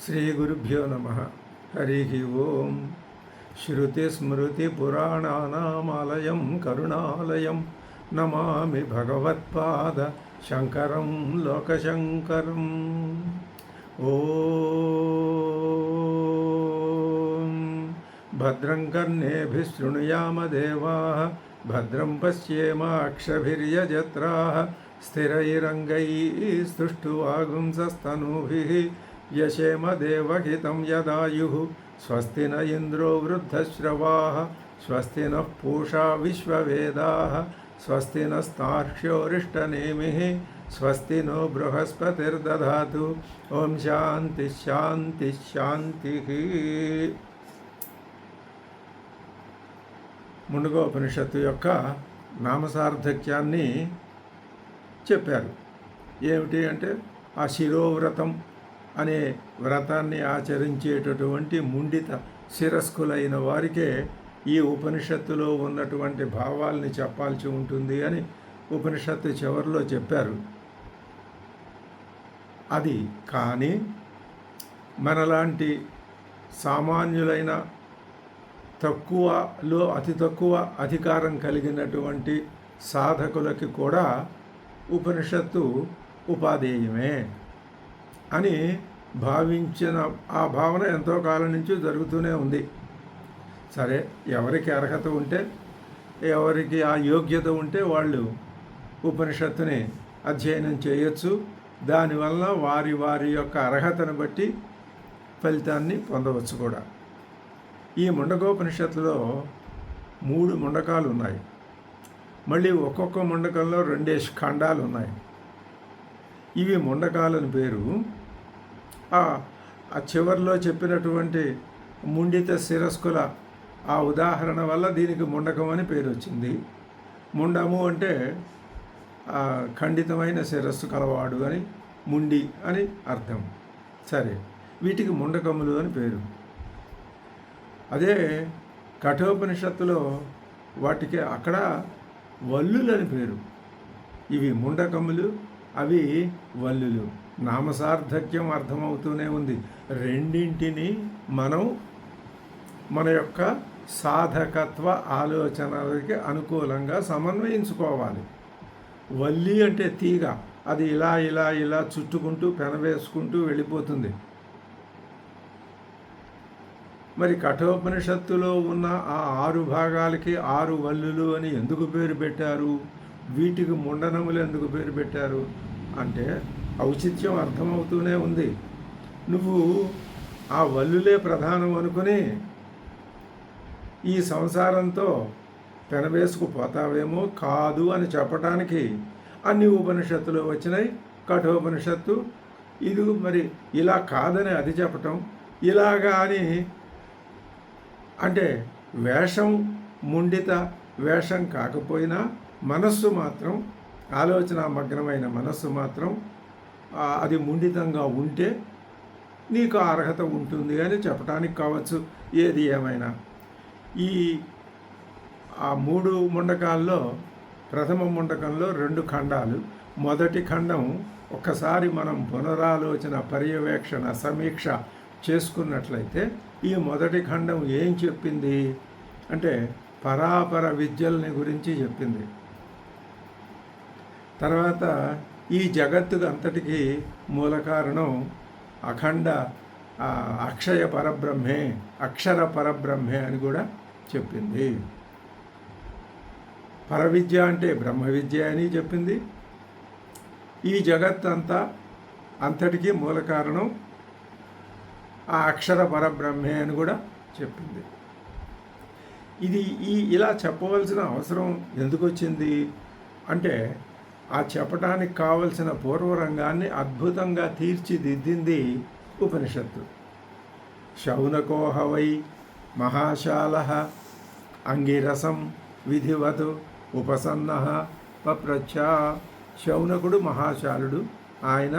శ్రీగురుభ్యో నమ. హరి ఓం. శృతిస్మృతిపురాణానామాలయం కరుణాలయం నమామి భగవత్పాద శంకరం లోకశంకరం. ఓం భద్రం కర్ణేభిः శృణుయామ దేవాः భద్రం పశ్యేమాక్షభిర్యజత్రాः స్థిరైరంగైస్తుష్టువాగుంసస్తనూభిः యశేమ దేవహితం యదాయుః. స్వస్తి న ఇంద్రో వృద్ధశ్రవాः స్వస్తి నః పూషా విశ్వవేదాः స్వస్తి నస్తార్క్ష్యోరిష్టనేమిः స్వస్తి నో బృహస్పతిర్దధాతు. ఓం శాంతి శాంతి శాంతి. ముండకోపనిషత్తు యొక్క నామసార్థక్యాన్ని చెప్పారు. ఏమిటి అంటే ఆ శిరోవ్రతం అనే వ్రతాన్ని ఆచరించేటటువంటి ముండిత శిరస్కులైన వారికే ఈ ఉపనిషత్తులో ఉన్నటువంటి భావాల్ని చెప్పాల్సి ఉంటుంది అని ఉపనిషత్తు చివరిలో చెప్పారు. అది కానీ మనలాంటి సామాన్యులైన తక్కువలో అతి తక్కువ అధికారం కలిగినటువంటి సాధకులకి కూడా ఉపనిషత్తు ఉపాధేయమే అని భావించిన ఆ భావన ఎంతో కాలం నుంచి జరుగుతూనే ఉంది. సరే, ఎవరికి అర్హత ఉంటే, ఎవరికి ఆ యోగ్యత ఉంటే వాళ్ళు ఉపనిషత్తుని అధ్యయనం చేయొచ్చు. దానివల్ల వారి వారి యొక్క అర్హతను బట్టి ఫలితాన్ని పొందవచ్చు కూడా. ఈ ముండకోపనిషత్తులో 3 ముండకాలు ఉన్నాయి. మళ్ళీ ఒక్కొక్క ముండకంలో 2 ఖండాలు ఉన్నాయి. ఇవి ముండకాలని పేరు. ఆ చివరిలో చెప్పినటువంటి ముండిత శిరస్కుల ఆ ఉదాహరణ వల్ల దీనికి ముండకం అని పేరు వచ్చింది. ముండము అంటే ఖండితమైన శిరస్సు కలవాడు అని, ముండి అని అర్థం. సరే, వీటికి ముండకములు అని పేరు. అదే కఠోపనిషత్తులో వాటికి అక్కడ వల్లులని పేరు. ఇవి ముండకములు, అవి వల్లులు. నామసార్థక్యం అర్థమవుతూనే ఉంది. రెండింటిని మనం మన యొక్క సాధకత్వ ఆలోచనలకి అనుకూలంగా సమన్వయించుకోవాలి. వల్లి అంటే తీగ, అది ఇలా ఇలా ఇలా చుట్టుకుంటూ పెనవేసుకుంటూ వెళ్ళిపోతుంది. మరి కఠోపనిషత్తులో ఉన్న ఆ 6 భాగాలకి 6 వల్లులు అని ఎందుకు పేరు పెట్టారు? వీటికి ముండనములు ఎందుకు పేరు పెట్టారు అంటే ఔచిత్యం అర్థమవుతూనే ఉంది. నువ్వు ఆ వల్లులే ప్రధానం అనుకుని ఈ సంసారంతో పెనవేసుకుపోతావేమో, కాదు అని చెప్పటానికి అన్ని ఉపనిషత్తులు వచ్చినాయి. కఠోపనిషత్తు ఇది మరి ఇలా కాదని అది చెప్పటం, ఇలాగా అని అంటే వేషం ముండిత వేషం కాకపోయినా మనస్సు మాత్రం, ఆలోచన మగ్నమైన మనస్సు మాత్రం అది ముండితంగా ఉంటే నీకు అర్హత ఉంటుంది అని చెప్పడానికి కావచ్చు. ఏది ఏమైనా ఈ 3 ముండకాల్లో ప్రథమ ముండకంలో 2 ఖండాలు. మొదటి ఖండం ఒక్కసారి మనం పునరాలోచన, పర్యవేక్షణ, సమీక్ష చేసుకున్నట్లయితే ఈ మొదటి ఖండం ఏం చెప్పింది అంటే పరాపర విద్యల్ని గురించి చెప్పింది. తర్వాత ఈ జగత్తుకు అంతటికీ మూల కారణం అఖండ అక్షయ పరబ్రహ్మే, అక్షర పరబ్రహ్మే అని కూడా చెప్పింది. పరవిద్య అంటే బ్రహ్మ విద్య అని చెప్పింది. ఈ జగత్ అంతటికీ మూల కారణం ఆ అక్షర పరబ్రహ్మే అని కూడా చెప్పింది. ఇది ఇలా చెప్పవలసిన అవసరం ఎందుకు వచ్చింది అంటే ఆ చెప్పడానికి కావలసిన పూర్వరంగాన్ని అద్భుతంగా తీర్చిదిద్దింది ఉపనిషత్తు. శౌనకోహవై మహాశాలః అంగిరసం విధివత్ ఉపసన్నః పప్రచ్ఛ. శౌనకుడు మహాశాలుడు. ఆయన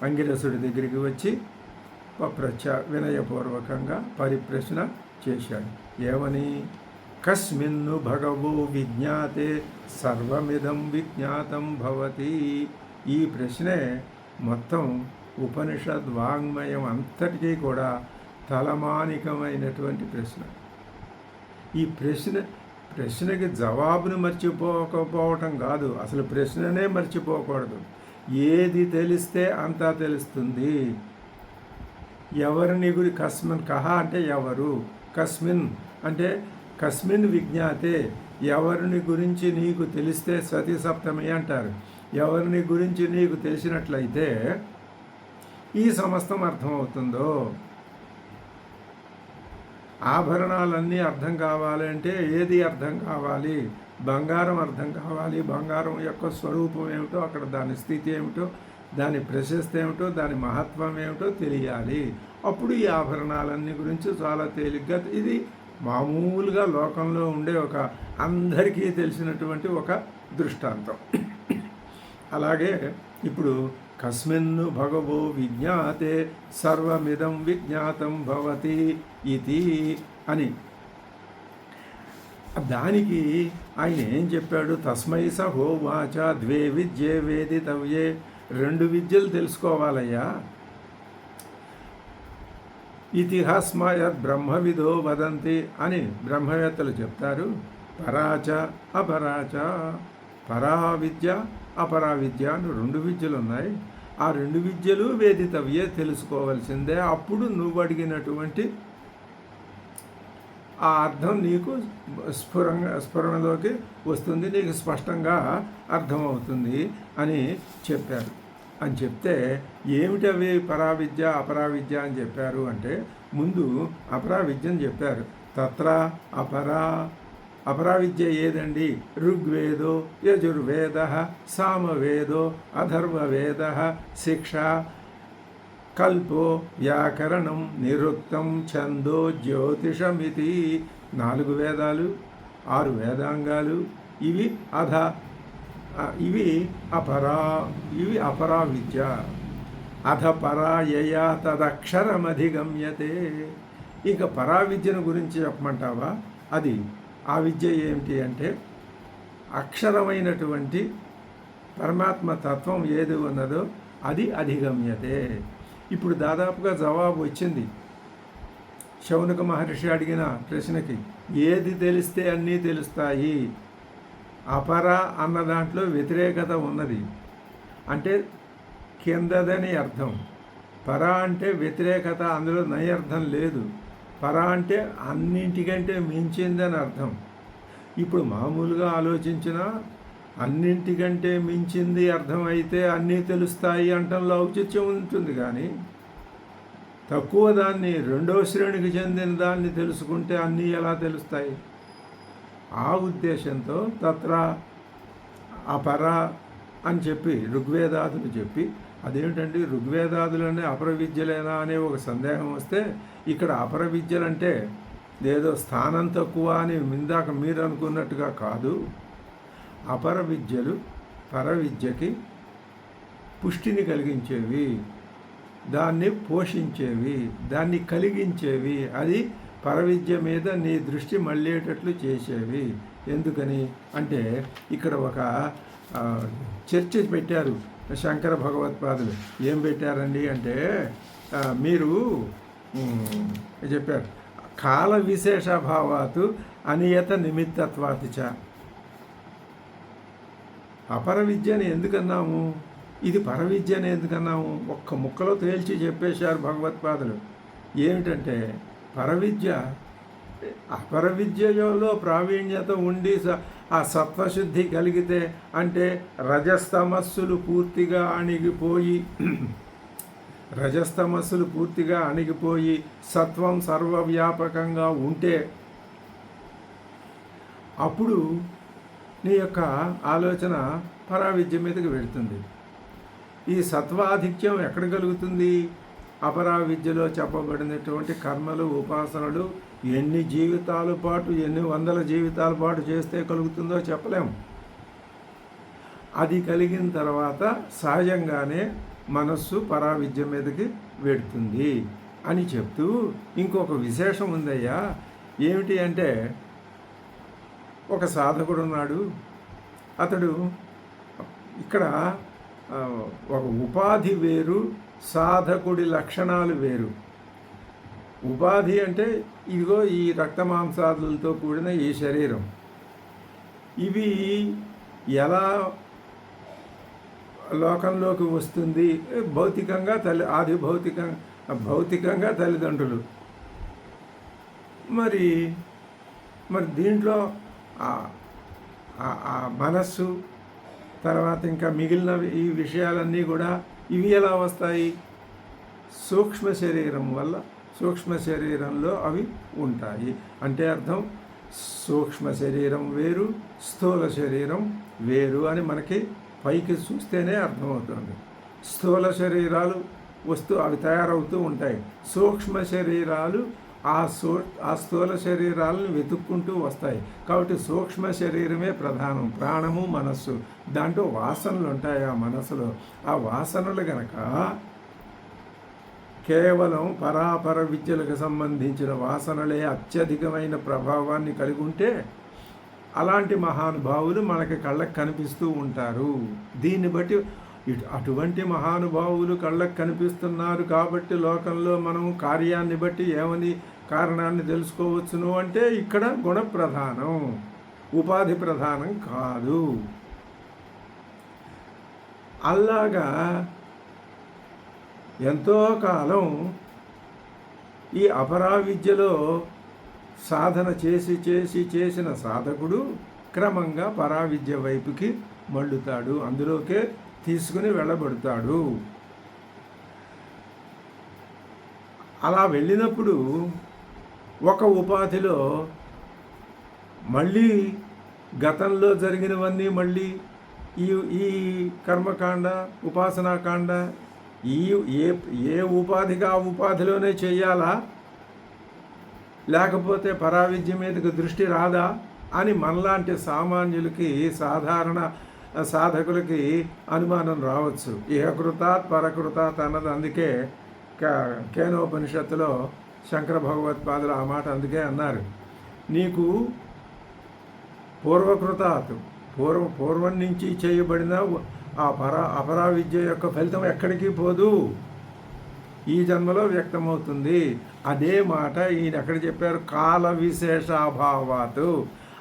అంగిరసుడి దగ్గరికి వచ్చి పప్రచ్ఛ వినయపూర్వకంగా పరిప్రశ్న చేశాడు. ఏమని? కస్మిన్ను భగవో విజ్ఞాతే సర్వమిదం విజ్ఞాతం భవతి. ఈ ప్రశ్నే మొత్తం ఉపనిషద్ వాంగ్మయం అంతటికీ కూడా తలమానికమైనటువంటి ప్రశ్న. ఈ ప్రశ్నకి జవాబును మర్చిపోకపోవటం కాదు, అసలు ప్రశ్ననే మర్చిపోకూడదు. ఏది తెలిస్తే అంతా తెలుస్తుంది. ఎవరిని కస్మిన్ కహ అంటే ఎవరు, కస్మిన్ అంటే కస్మిన్ విజ్ఞాతే, ఎవరిని గురించి నీకు తెలిస్తే సతీ సప్తమి అంటారు. ఎవరిని గురించి నీకు తెలిసినట్లయితే ఈ సమస్తం అర్థమవుతుందో. ఆభరణాలన్నీ అర్థం కావాలంటే ఏది అర్థం కావాలి? బంగారం అర్థం కావాలి. బంగారం యొక్క స్వరూపం ఏమిటో, అక్కడ దాని స్థితి ఏమిటో, దాని ప్రశస్తి ఏమిటో, దాని మహత్వం ఏమిటో తెలియాలి. అప్పుడు ఈ ఆభరణాలన్నీ గురించి చాలా తేలిగ్గా, ఇది మామూలుగా లోకంలో ఉండే ఒక అందరికీ తెలిసినటువంటి ఒక దృష్టాంతం. అలాగే ఇప్పుడు కస్మిన్ను భగవో విజ్ఞాతే సర్వమిదం విజ్ఞాతం భవతి ఇతి అని, దానికి ఆయన ఏం చెప్పాడు? తస్మై స హోవాచ ద్వే విద్యే వేదితవ్యే, 2 విద్యలు తెలుసుకోవాలయ్యా. ఇతిహాస్మయద్ బ్రహ్మవిదో వదంతి అని బ్రహ్మవేత్తలు చెప్తారు. పరాచ అపరాచ, పరా విద్య అపరా విద్య అని 2 విద్యలు ఉన్నాయి. ఆ 2 విద్యలు వేదితవ్యే, తెలుసుకోవాల్సిందే. అప్పుడు నువ్వు అడిగినటువంటి ఆ అర్థం నీకు స్ఫురణలోకి వస్తుంది, నీకు స్పష్టంగా అర్థమవుతుంది అని చెప్పారు. అని చెప్తే ఏమిటి అవి పరావిద్య అపరావిద్య అని చెప్పారు అంటే, ముందు అపరావిద్యని చెప్పారు. తత్ర అపరావిద్య ఏదండి? ఋగ్వేదో యజుర్వేద సామవేదో అథర్వవేద శిక్ష కల్పో వ్యాకరణం నిరుక్తం ఛందో జ్యోతిషమితి. 4 వేదాలు, 6 వేదాంగాలు, ఇవి ఇవి అపరా విద్య. అధ పరాయయా తదక్షరమధిగమ్యతే. ఇక పరా విద్యను గురించి చెప్పమంటావా? అది ఆ విద్య ఏమిటి అంటే, అక్షరమైనటువంటి పరమాత్మ తత్వం ఏది ఉన్నదో అది అధిగమ్యతే. ఇప్పుడు దాదాపుగా జవాబు వచ్చింది. శౌనక మహర్షి అడిగిన ప్రశ్నకి ఏది తెలిస్తే అన్నీ తెలుస్తాయి. అపర అన్న దాంట్లో వ్యతిరేకత ఉన్నది, అంటే కిందదని అర్థం. పర అంటే వ్యతిరేకత, అందులో నయర్థం లేదు. పర అంటే అన్నింటికంటే మించిందని అర్థం. ఇప్పుడు మామూలుగా ఆలోచించినా అన్నింటికంటే మించింది అర్థమైతే అన్నీ తెలుస్తాయి అంటంలో ఔచిత్యం ఉంటుంది. కానీ తక్కువ దాన్ని, 2వ శ్రేణికి చెందిన దాన్ని తెలుసుకుంటే అన్నీ ఎలా తెలుస్తాయి? ఆ ఉద్దేశంతో తత్ర అపర అని చెప్పి ఋగ్వేదాదులు చెప్పి, అదేమిటండి ఋగ్వేదాదులనే అపర విద్యలేనా అనే ఒక సందేహం వస్తే, ఇక్కడ అపర విద్యలంటే ఏదో స్థానం తక్కువ అని ఇందాక మీరు అనుకున్నట్టుగా కాదు. అపర విద్యలు పర విద్యకి పుష్టిని కలిగించేవి, దాన్ని పోషించేవి, దాన్ని కలిగించేవి. అది పరవిద్య మీద నీ దృష్టి మళ్ళేటట్లు చేసేవి. ఎందుకని అంటే ఇక్కడ ఒక చర్చ పెట్టారు శంకర భగవత్పాదులు. ఏం పెట్టారండి అంటే, మీరు చెప్పారు కాల విశేషభావాతు అనియత నిమిత్తత్వాతిచ. అపర విద్యని ఎందుకన్నాము, ఇది పరవిద్యని ఎందుకన్నాము? ఒక్క ముక్కలో తేల్చి చెప్పేశారు భగవత్పాదులు. ఏమిటంటే పరవిద్య అపర విద్యలో ప్రావీణ్యత ఉండి ఆ సత్వశుద్ధి కలిగితే, అంటే రజస్తమస్సులు పూర్తిగా అణిగిపోయి సత్వం సర్వవ్యాపకంగా ఉంటే అప్పుడు నీ యొక్క ఆలోచన పరావిద్య మీదకి వెళుతుంది. ఈ సత్వాధిక్యం ఎక్కడ కలుగుతుంది? అపరావిద్యలో చెప్పబడినటువంటి కర్మలు ఉపాసనలు ఎన్ని జీవితాల పాటు, ఎన్ని వందల జీవితాల పాటు చేస్తే కలుగుతుందో చెప్పలేము. అది కలిగిన తర్వాత సహజంగానే మనస్సు పరావిద్య మీదకి వెడుతుంది అని చెప్తూ ఇంకొక విశేషం ఉందయ్యా. ఏమిటి అంటే, ఒక సాధకుడు ఉన్నాడు. అతడు ఇక్కడ ఒక ఉపాధి వేరు, సాధకుడి లక్షణాలు వేరు. ఉపాధి అంటే ఇదిగో ఈ రక్తమాంసాదులతో కూడిన ఈ శరీరం. ఇవి ఎలా లోకంలోకి వస్తుంది? భౌతికంగా భౌతికంగా తల్లిదండ్రులు. మరి దీంట్లో ఆ మనస్సు, తర్వాత ఇంకా మిగిలిన ఈ విషయాలన్నీ కూడా ఇవి ఎలా వస్తాయి? సూక్ష్మ శరీరం వల్ల, సూక్ష్మ శరీరంలో అవి ఉంటాయి. అంటే అర్థం సూక్ష్మ శరీరం వేరు, స్థూల శరీరం వేరు అని మనకి పైకి చూస్తేనే అర్థమవుతుంది. స్థూల శరీరాలు అవి తయారవుతూ ఉంటాయి. సూక్ష్మ శరీరాలు ఆ స్థూల శరీరాలను వెతుక్కుంటూ వస్తాయి. కాబట్టి సూక్ష్మ శరీరమే ప్రధానం. ప్రాణము, మనస్సు, దాంట్లో వాసనలు ఉంటాయి. ఆ మనస్సులో ఆ వాసనలు గనక కేవలం పరాపర విద్యలకు సంబంధించిన వాసనలే అత్యధికమైన ప్రభావాన్ని కలిగి ఉంటే అలాంటి మహానుభావులు మనకి కళ్ళకు కనిపిస్తూ ఉంటారు. దీన్ని బట్టి అటువంటి మహానుభావులు కళ్ళకు కనిపిస్తున్నారు కాబట్టి లోకంలో మనం కార్యాన్ని బట్టి ఏమని కారణాన్ని తెలుసుకోవచ్చును అంటే ఇక్కడ గుణ ప్రధానం, ఉపాధి ప్రధానం కాదు. అలాగా ఎంతో కాలం ఈ అపరావిద్యలో సాధన చేసిన సాధకుడు క్రమంగా పరావిద్య వైపుకి మళ్ళుతాడు, అందులోకే తీసుకుని వెళ్ళబడతాడు. అలా వెళ్ళినప్పుడు ఒక ఉపాధిలో మళ్ళీ గతంలో జరిగినవన్నీ మళ్ళీ ఈ కర్మకాండ, ఉపాసనాకాండ ఏ ఉపాధిగా ఆ ఉపాధిలోనే చేయాలా, లేకపోతే పరావిద్య మీదకి దృష్టి రాదా అని మనలాంటి సామాన్యులకి, సాధారణ సాధకులకి అనుమానం రావచ్చు. ఇహకృతాత్ పరకృతాత్ అన్నది అందుకే కేనోపనిషత్తులో శంకర భగవత్పాదులు ఆ మాట అందుకే అన్నారు. నీకు పూర్వకృతాత్ పూర్వం నుంచి చేయబడిన ఆ అపరావిద్య యొక్క ఫలితం ఎక్కడికి పోదు, ఈ జన్మలో వ్యక్తమవుతుంది. అదే మాట ఈయన ఎక్కడ చెప్పారు? కాల విశేషాభావాత్.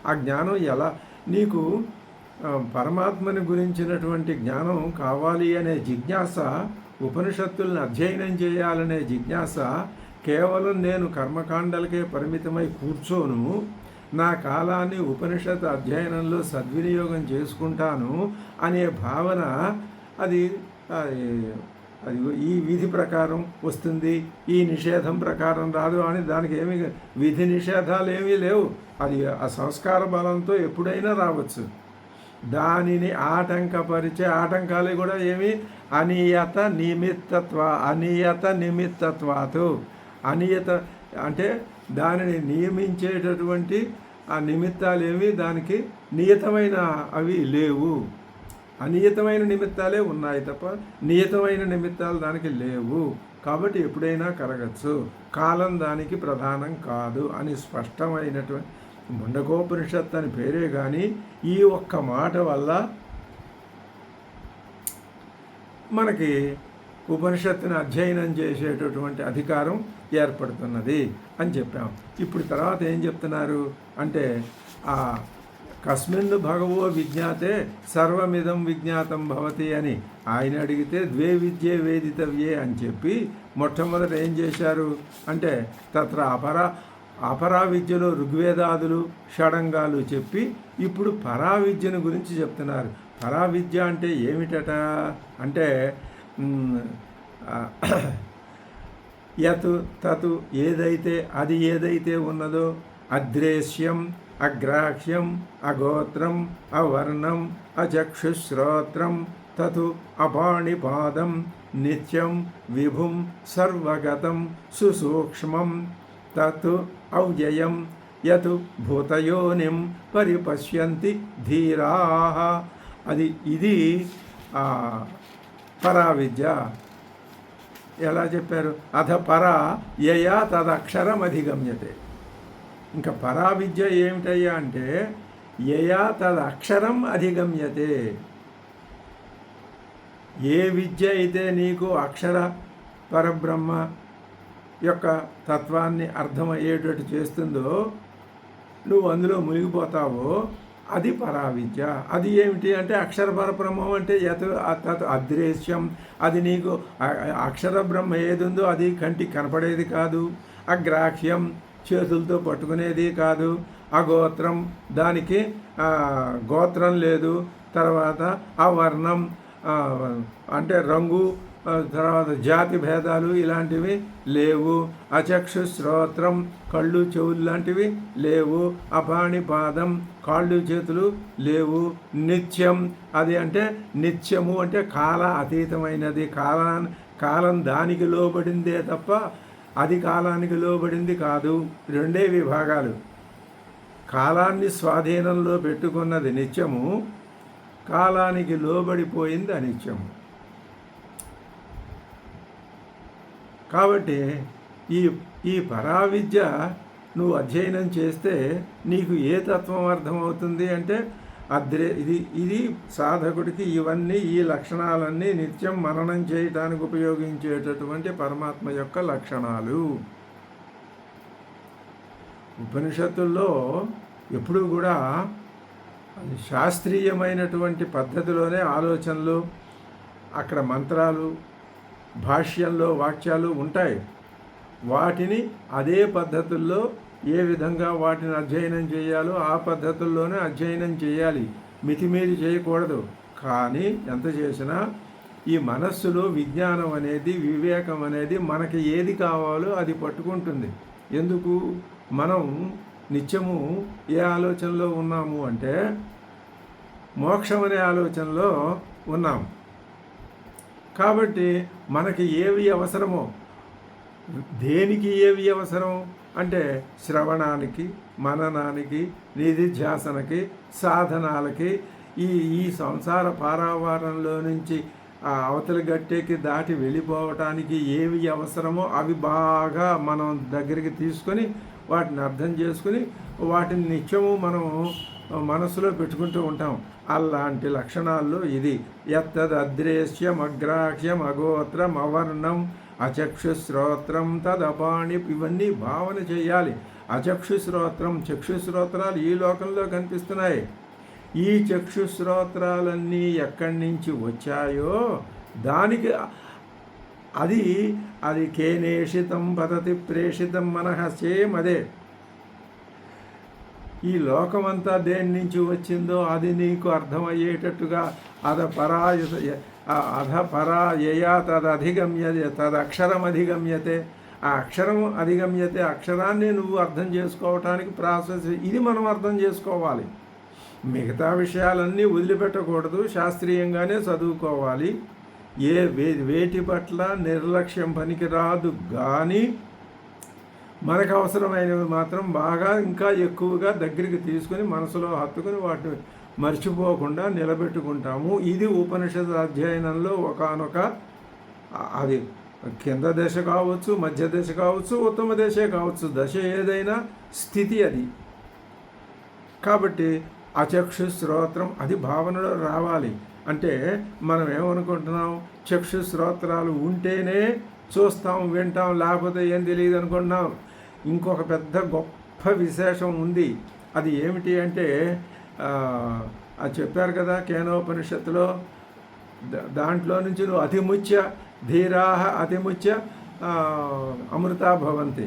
ఆ జ్ఞానం ఎలా నీకు పరమాత్మని గురించినటువంటి జ్ఞానం కావాలి అనే జిజ్ఞాస, ఉపనిషత్తుల్ని అధ్యయనం చేయాలనే జిజ్ఞాస కేవలం నేను కర్మకాండలకే పరిమితమై కూర్చోను, నా కాలాన్ని ఉపనిషత్తు అధ్యయనంలో సద్వినియోగం చేసుకుంటాను అనే భావన అది ఈ విధి ప్రకారం వస్తుంది, ఈ నిషేధం ప్రకారం రాదు అని దానికి ఏమి విధి నిషేధాలు ఏమీ లేవు. అది ఆ సంస్కార బలంతో ఎప్పుడైనా రావచ్చు. దానిని ఆటంకపరిచే ఆటంకాలు కూడా ఏమి అనియత నిమిత్తత్వాతు. అనియత అంటే దానిని నియమించేటటువంటి ఆ నిమిత్తాలు ఏమి దానికి నియతమైన అవి లేవు. అనియతమైన నిమిత్తాలే ఉన్నాయి తప్ప నియతమైన నిమిత్తాలు దానికి లేవు. కాబట్టి ఎప్పుడైనా కరగచ్చు, కాలం దానికి ప్రధానం కాదు అని స్పష్టమైనటువంటి ముండకోపనిషత్తు అని పేరే కానీ ఈ ఒక్క మాట వల్ల మనకి ఉపనిషత్తుని అధ్యయనం చేసేటటువంటి అధికారం ఏర్పడుతున్నది అని చెప్పాం. ఇప్పుడు తర్వాత ఏం చెప్తున్నారు అంటే ఆ కస్మిన్ భగవో విజ్ఞాతే సర్వమిదం విజ్ఞాతం భవతి అని ఆయన అడిగితే ద్వే విద్యే వేదితవ్యే అని చెప్పి మొట్టమొదట ఏం చేశారు అంటే తత్ర అపరావిద్యలో ఋగ్వేదాదులు షడంగాలు చెప్పి ఇప్పుడు పరావిద్యను గురించి చెప్తున్నారు. పరావిద్య అంటే ఏమిటట అంటే యతు తతు ఏదైతే ఉన్నదో అద్రేశ్యం, అగ్రాహ్యం, అగోత్రం, అవర్ణం, అచక్షుశ్రోత్రం, తతు అపాణిపాదం, నిత్యం, విభుం, సర్వగతం, సుసూక్ష్మం, తత్ ఔజయం, యతు భూతయోనిం పరిపశ్యంతి ధీరాః. ఇది పరావిద్య. ఎలా చెప్పారు? అధ పరా యయా తదక్షరం అధిగమ్యతే. ఇంకా పరావిద్య ఏమిటయ్యా అంటే యయా తదక్షరం అధిగమ్యతే. ఏ విద్య అయితే నీకు పరబ్రహ్మ యొక్క తత్వాన్ని అర్థమయ్యేటట్టు చేస్తుందో, నువ్వు అందులో మునిగిపోతావో అది పరావిద్య. అది ఏమిటి అంటే అక్షర పరబ్రహ్మం అంటే తత్ అదృశ్యం. అది నీకు అక్షర బ్రహ్మ ఏది ఉందో అది కంటికి కనపడేది కాదు. అగ్రాహ్యం చేతులతో పట్టుకునేది కాదు. అగోత్రం దానికి గోత్రం లేదు. తర్వాత అవర్ణం అంటే రంగు, తర్వాత జాతి భేదాలు ఇలాంటివి లేవు. అచక్షు శ్రోత్రం కళ్ళు చెవులు లాంటివి లేవు. అపాణిపాదం కాళ్ళు చేతులు లేవు. నిత్యం అది అంటే నిత్యము అంటే కాల అతీతమైనది. కాలం దానికి లోబడిందే తప్ప అది కాలానికి లోబడింది కాదు. రెండే విభాగాలు. కాలాన్ని స్వాధీనంలో పెట్టుకున్నది నిత్యము, కాలానికి లోబడిపోయింది అనిత్యము. కాబట్టి ఈ పరావిద్య నువ్వు అధ్యయనం చేస్తే నీకు ఏ తత్వం అర్థమవుతుంది అంటే ఇది సాధకుడికి ఇవన్నీ ఈ లక్షణాలన్నీ నిత్యం మననం చేయటానికి ఉపయోగించేటటువంటి పరమాత్మ యొక్క లక్షణాలు. ఉపనిషత్తుల్లో ఎప్పుడూ కూడా శాస్త్రీయమైనటువంటి పద్ధతిలోనే ఆలోచనలు, అక్కడ మంత్రాలు, భాష్యంలో వాక్యాలు ఉంటాయి. వాటిని అదే పద్ధతుల్లో ఏ విధంగా వాటిని అధ్యయనం చేయాలో ఆ పద్ధతుల్లోనే అధ్యయనం చేయాలి. మితిమీరి చేయకూడదు. కానీ ఎంత చేసినా ఈ మనస్సులో విజ్ఞానం అనేది, వివేకం అనేది మనకి ఏది కావాలో అది పట్టుకుంటుంది. ఎందుకు? మనం నిత్యము ఏ ఆలోచనలో ఉన్నాము అంటే మోక్షం అనే ఆలోచనలో ఉన్నాము. కాబట్టి మనకి ఏవి అవసరమో, దేనికి ఏవి అవసరం అంటే శ్రవణానికి, మననానికి, నిధిధ్యాసనకి, సాధనాలకి, ఈ సంసార పారావారంలో నుంచి అవతలి గట్టెకి దాటి వెళ్ళిపోవటానికి ఏవి అవసరమో అవి బాగా మనం దగ్గరికి తీసుకొని వాటిని అర్థం చేసుకుని వాటిని నిత్యము మనం మనసులో పెట్టుకుంటూ ఉంటాం. అలాంటి లక్షణాల్లో ఇది యత్తద్ అదృశ్యం అగ్రాహ్యం అగోత్రం అవర్ణం అచక్షుశ్రోత్రం తదపాణి, ఇవన్నీ భావన చేయాలి. అచక్షుశ్రోత్రం, చక్షుశ్రోత్రాలు ఈ లోకంలో కనిపిస్తున్నాయి. ఈ చక్షుశ్రోత్రాలన్నీ ఎక్కడి నుంచి వచ్చాయో దానికి అది కేనేషితం పతతి ప్రేషితం మనః, సేమ్ అదే. ఈ లోకమంతా దేని నుంచి వచ్చిందో అది నీకు అర్థమయ్యేటట్టుగా పరాయయా తదధిగమ్యతే తదక్షరం అధిగమ్యతే, ఆ అక్షరం అధిగమ్యతే, అక్షరాన్ని నువ్వు అర్థం చేసుకోవటానికి ప్రాసెస్ ఇది మనం అర్థం చేసుకోవాలి. మిగతా విషయాలన్నీ వదిలిపెట్టకూడదు, శాస్త్రీయంగానే చదువుకోవాలి. వేటి పట్ల నిర్లక్ష్యం పనికిరాదు. కానీ మనకు అవసరమైనవి మాత్రం బాగా ఇంకా ఎక్కువగా దగ్గరికి తీసుకుని మనసులో హత్తుకుని వాటిని మర్చిపోకుండా నిలబెట్టుకుంటాము. ఇది ఉపనిషత్ అధ్యయనంలో ఒకానొక అది కింద దశ కావచ్చు, మధ్య దశ కావచ్చు, ఉత్తమ దశే కావచ్చు, దశ ఏదైనా స్థితి అది. కాబట్టి అచక్షుశ్రోత్రం అది భావనలో రావాలి. అంటే మనం ఏమనుకుంటున్నాం, చక్షుశ్రోత్రాలు ఉంటేనే చూస్తాం, వింటాం, లేకపోతే ఏం తెలియదు అనుకుంటున్నాం. ఇంకొక పెద్ద గొప్ప విశేషం ఉంది. అది ఏమిటి అంటే అది చెప్పారు కదా కేనోపనిషత్తులో, దాంట్లో నుంచి నువ్వు అతిముచ్య ధీరాహ అతిముచ్య అమృతా భవంతి,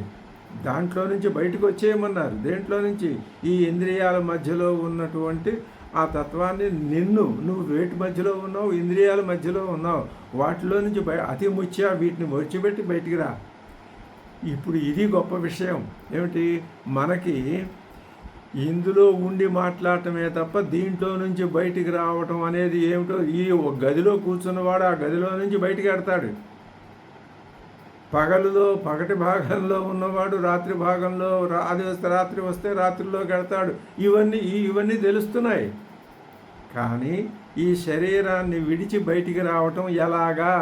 దాంట్లో నుంచి బయటకు వచ్చేయమన్నారు. దేంట్లో నుంచి? ఈ ఇంద్రియాల మధ్యలో ఉన్నటువంటి ఆ తత్వాన్ని నువ్వు వేటి మధ్యలో ఉన్నావు, ఇంద్రియాల మధ్యలో ఉన్నావు, వాటిలో నుంచి అతిముచ్య వీటిని విడిచిపెట్టి బయటికి రా. ఇప్పుడు ఇది గొప్ప విషయం. ఏమిటి? మనకి ఇందులో ఉండి మాట్లాడటమే తప్ప దీంట్లో నుంచి బయటికి రావటం అనేది ఏమిటో, ఈ ఒక గదిలో కూర్చున్నవాడు ఆ గదిలో నుంచి బయటికి ఎడతాడు. పగటి భాగంలో ఉన్నవాడు రాత్రి భాగంలో రాత్రి వస్తే రాత్రిలోకి వెళ్తాడు. ఇవన్నీ తెలుస్తున్నాయి. కానీ ఈ శరీరాన్ని విడిచి బయటికి రావటం ఎలాగా?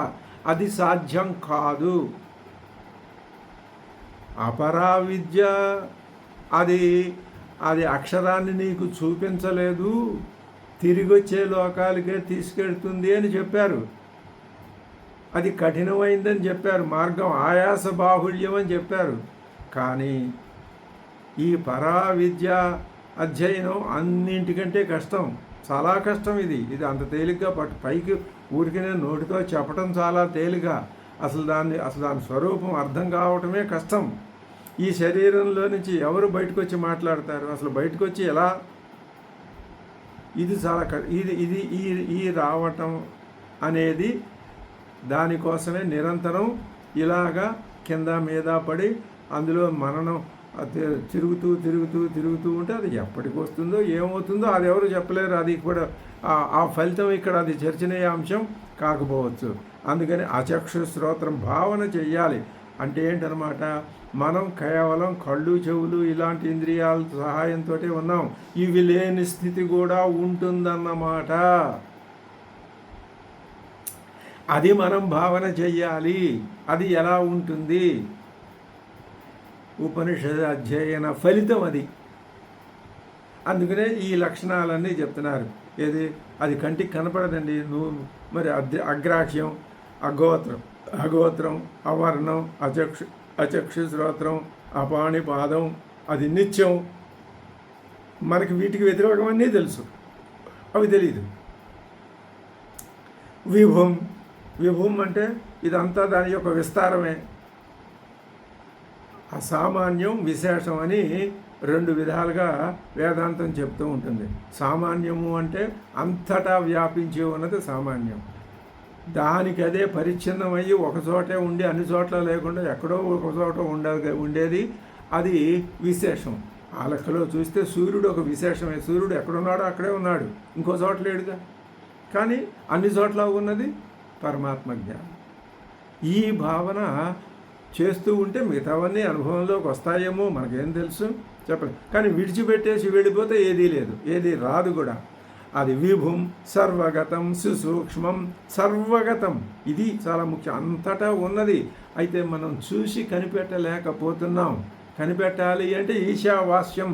అది సాధ్యం కాదు. అపరావిద్య అది అక్షరాన్ని నీకు చూపించలేదు, తిరిగి వచ్చే లోకాలకే తీసుకెళ్తుంది అని చెప్పారు. అది కఠినమైందని చెప్పారు, మార్గం ఆయాస బాహుళ్యం అని చెప్పారు. కానీ ఈ పరా విద్య అధ్యయనం అన్నింటికంటే కష్టం, చాలా కష్టం. ఇది అంత తేలిగ్గా పైకి ఊరికినే నోటితో చెప్పడం చాలా తేలిక, అసలు దాని స్వరూపం అర్థం కావటమే కష్టం. ఈ శరీరంలో నుంచి ఎవరు బయటకు వచ్చి మాట్లాడతారు? అసలు బయటకు వచ్చి ఎలా? ఇది చాలా ఈ రావటం అనేది దానికోసమే నిరంతరం ఇలాగా కింద మీద పడి అందులో మననం తిరుగుతూ ఉంటే అది ఎప్పటికి వస్తుందో ఏమవుతుందో అది ఎవరు చెప్పలేరు. అది కూడా ఆ ఫలితం ఇక్కడ అది చర్చనీయాంశం కాకపోవచ్చు. అందుకని అచక్షు శ్రోత్రం భావన చెయ్యాలి. అంటే ఏంటనమాట, మనం కేవలం కళ్ళు చెవులు ఇలాంటి ఇంద్రియాల సహాయంతో ఉన్నాం, ఇవి లేని స్థితి కూడా ఉంటుందన్నమాట. అది మనం భావన చెయ్యాలి. అది ఎలా ఉంటుంది? ఉపనిషద్ అధ్యయన ఫలితం అది. అందుకనే ఈ లక్షణాలన్నీ చెప్తున్నారు. అది కంటికి కనపడదండి. నువ్వు మరి అగ్రాహ్యం, అగోత్రం, అవర్ణం, అచక్షు శ్రోత్రం, అపాణిపాదం, అది నిత్యం. మనకి వీటికి వ్యతిరేకమన్నీ తెలుసు, అవి తెలియదు. విభుం అంటే ఇదంతా దాని యొక్క విస్తారమే. అసామాన్యం, విశేషం అని రెండు విధాలుగా వేదాంతం చెప్తూ ఉంటుంది. సామాన్యము అంటే అంతటా వ్యాపించి ఉన్నది సామాన్యం. దానికి అదే పరిచ్ఛిన్నమయ్యి ఒక చోటే ఉండి అన్ని చోట్ల లేకుండా ఎక్కడో ఒక చోట ఉండేది అది విశేషం. ఆ లెక్కలో చూస్తే సూర్యుడు ఒక విశేషమే. సూర్యుడు ఎక్కడున్నాడో అక్కడే ఉన్నాడు, ఇంకో చోట లేడుగా. కానీ అన్ని చోట్ల ఉన్నది పరమాత్మ జ్ఞానం. ఈ భావన చేస్తూ ఉంటే మిగతావన్నీ అనుభవంలోకి వస్తాయేమో, మనకేం తెలుసు చెప్పలేదు. కానీ విడిచిపెట్టేసి వెళ్ళిపోతే ఏదీ లేదు, ఏది రాదు కూడా. అది విభుం సర్వగతం సుసూక్ష్మం. సర్వగతం ఇది చాలా ముఖ్యం, అంతటా ఉన్నది. అయితే మనం చూసి కనిపెట్టలేకపోతున్నాం. కనిపెట్టాలి అంటే ఈశావాస్యం,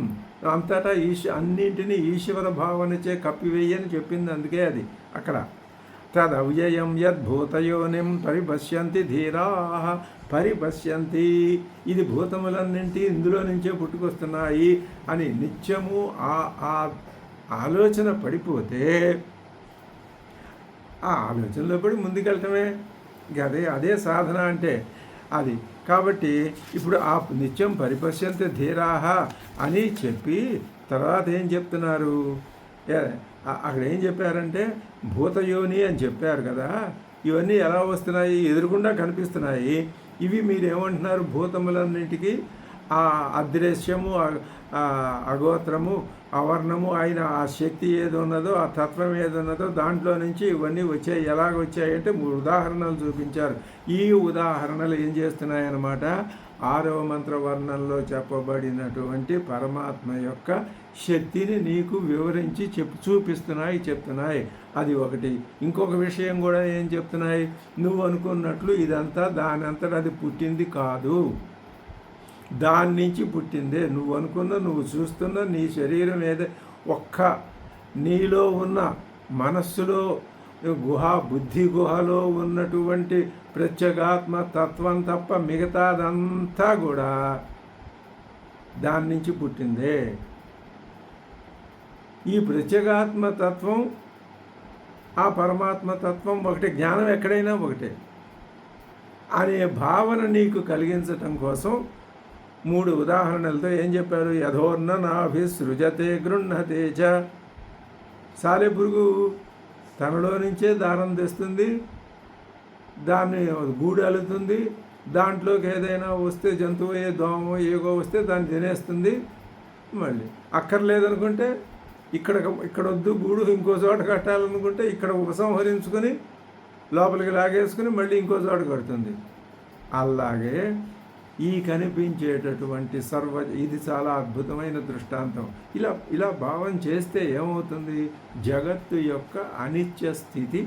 అంతటా అన్నింటినీ ఈశ్వర భావనచే కప్పివేయని చెప్పింది. అందుకే అది అక్కడ తదవ్యయం యద్భూతయోనిం పరిపశ్యంతి ధీరాః. పరిపశ్యంతి, ఇది భూతములన్నింటి ఇందులో నుంచే పుట్టుకొస్తున్నాయి అని నిత్యము ఆ ఆలోచన పడిపోతే ఆ ఆలోచనలో పడి ముందుకెళ్ళటమే. అదే సాధన అంటే అది. కాబట్టి ఇప్పుడు ఆ నిత్యం పరిపశ్యంతి ధీరాః అని చెప్పి తర్వాత ఏం చెప్తున్నారు? అక్కడ ఏం చెప్పారంటే భూతయోని అని చెప్పారు కదా. ఇవన్నీ ఎలా వస్తున్నాయి? ఎదురుగుండా కనిపిస్తున్నాయి. ఇవి మీరేమంటున్నారు? భూతములన్నింటికి ఆ అదృశ్యము, అగోత్రము, అవర్ణము అయిన ఆ శక్తి ఏది ఉన్నదో, ఆ తత్వం ఏది ఉన్నదో దాంట్లో నుంచి ఇవన్నీ వచ్చాయి. ఎలాగ వచ్చాయంటే 3 ఉదాహరణలు చూపించారు. ఈ ఉదాహరణలు ఏం చేస్తున్నాయన్నమాట, 6వ మంత్రవర్ణంలో చెప్పబడినటువంటి పరమాత్మ యొక్క శక్తిని నీకు వివరించి చెప్తున్నాయి. అది ఒకటి. ఇంకొక విషయం కూడా ఏం చెప్తున్నాయి? నువ్వు అనుకున్నట్లు ఇదంతా దానంతట అది పుట్టింది కాదు, దాని నుంచి పుట్టిందే. నువ్వు అనుకున్న, నువ్వు చూస్తున్న నీ శరీరం ఏదో ఒక్క నీలో ఉన్న మనస్సులో బుద్ధి గుహలో ఉన్నటువంటి ప్రత్యేగాత్మ తత్వం తప్ప మిగతాదంతా కూడా దాని నుంచి పుట్టిందే. ఈ ప్రత్యేగాత్మ తత్వం, ఆ పరమాత్మ తత్వం ఒకటే, జ్ఞానం ఎక్కడైనా ఒకటే అనే భావన నీకు కలిగించటం కోసం 3 ఉదాహరణలతో ఏం చెప్పారు? యథోర్ణ నాభిసృజతే గృహతే చ. సాలెపురుగు తనలో నుంచే దారం తెస్తుంది, దాన్ని గూడు అల్లుతుంది, దాంట్లోకి ఏదైనా వస్తే జంతువు దోమో ఏగో వస్తే దాన్ని తినేస్తుంది. మళ్ళీ అక్కర్లేదనుకుంటే ఇక్కడ వద్దు గూడు, ఇంకో చోట కట్టాలనుకుంటే ఇక్కడ ఉపసంహరించుకొని లోపలికి లాగేసుకుని మళ్ళీ ఇంకో చోట కడుతుంది. అలాగే ఈ కనిపించేటటువంటి ఇది చాలా అద్భుతమైన దృష్టాంతం. ఇలా భావం చేస్తే ఏమవుతుంది? జగత్తు యొక్క అనిత్య స్థితి